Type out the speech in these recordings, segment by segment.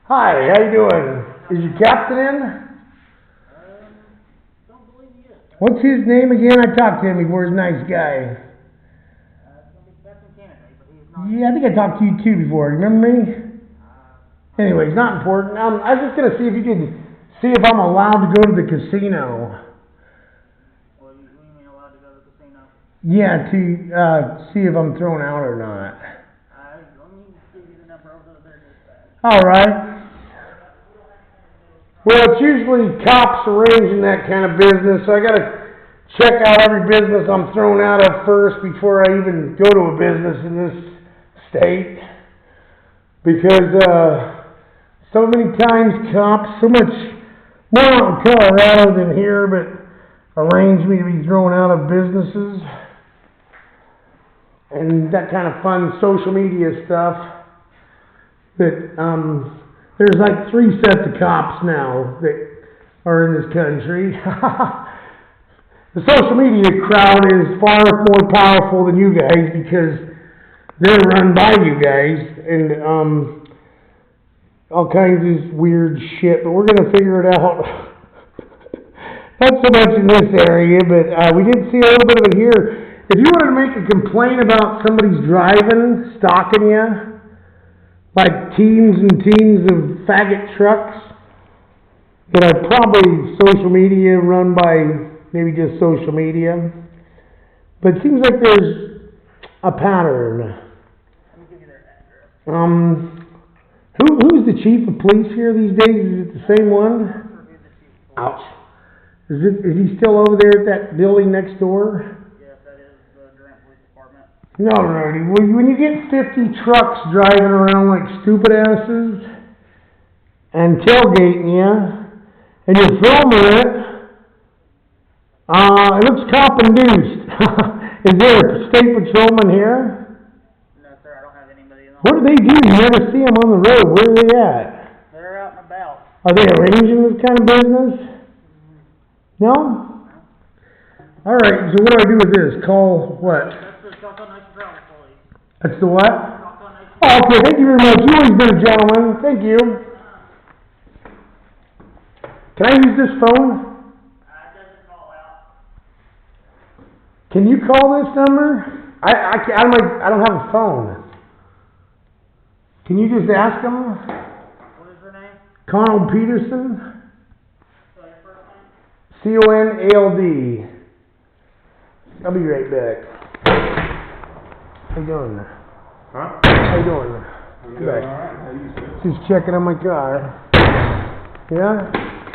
Hi, how you doing? Is your captain in? Don't believe he is. What's his name again? I talked to him before. He's a nice guy. It's going to be Captain Kennedy, but he's not. Yeah, I think I talked to you too before. Remember me? Anyways, not important. I was just going to see if you could see if I'm allowed to go to the casino. Well, you mean allowed to go to the casino? Yeah, to see if I'm thrown out or not. Let me give you the number over there. All right. Well, it's usually cops arranging that kind of business, so I got to check out every business I'm thrown out of first before I even go to a business in this state. Because so many times cops, so much more in Colorado than here, but arrange me to be thrown out of businesses. And that kind of fun social media stuff. But there's like 3 sets of cops now that are in this country. The social media crowd is far more powerful than you guys because they're run by you guys and all kinds of weird shit, but we're going to figure it out. Not so much in this area, but we did see a little bit of it here. If you wanted to make a complaint about somebody's driving, stalking you, like teams and teams of faggot trucks that are probably social media run by maybe just social media, but it seems like there's a pattern. Let me give you their address. Who's the chief of police here these days? Is it the same one? Ouch. Is he still over there at that building next door? Yes, that is the Durant Police Department. No, when you get 50 trucks driving around like stupid asses and tailgating you, and you're filming it, it looks cop-induced. Is there a state patrolman here? No, sir, I don't have anybody in the What do they do? You never see them on the road. Where are they at? They're out and about. Are they arranging this kind of business? No? Alright, so what do I do with this? Call what? That's the Shotgun Nation Travel Police. That's the what? Shotgun Nation. Oh, okay, thank you very much. You've always been a gentleman. Thank you. Can I use this phone? It doesn't call out. Can you call this number? I don't have a phone. Can you just ask them? What is her name? Conald Peterson? So your first name? Conald. I'll be right back. How you doing? Huh? How you doing? I'm doing alright. How you doing? Just checking on my car. Yeah?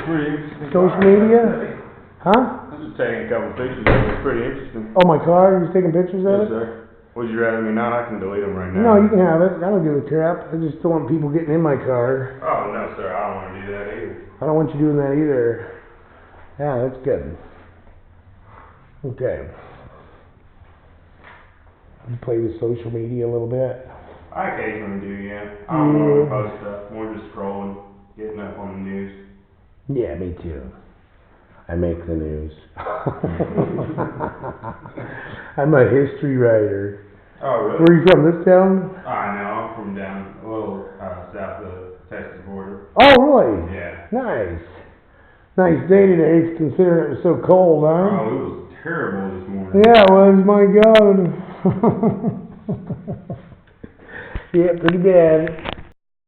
Pretty interesting. Social media? Huh? I was just taking a couple pictures of it. It's pretty interesting. Oh, my car? You was taking pictures of it? Yes, sir. Would you rather me not? I can delete them right now. No, you can have it. I don't give a crap. I just don't want people getting in my car. Oh, no, sir. I don't want to do that either. I don't want you doing that either. Yeah, that's good. Okay. You play with social media a little bit? I occasionally do, yeah. I don't normally post stuff. More just scrolling, getting up on the news. Yeah, me too. I make the news. I'm a history writer. Oh, really? Where are you from, this town? I know. I'm from down a little south of the Texas border. Oh, really? Yeah. Nice. Nice day today, considering it was so cold, huh? Oh, it was terrible this morning. Yeah, it was, my God. Yeah, pretty bad.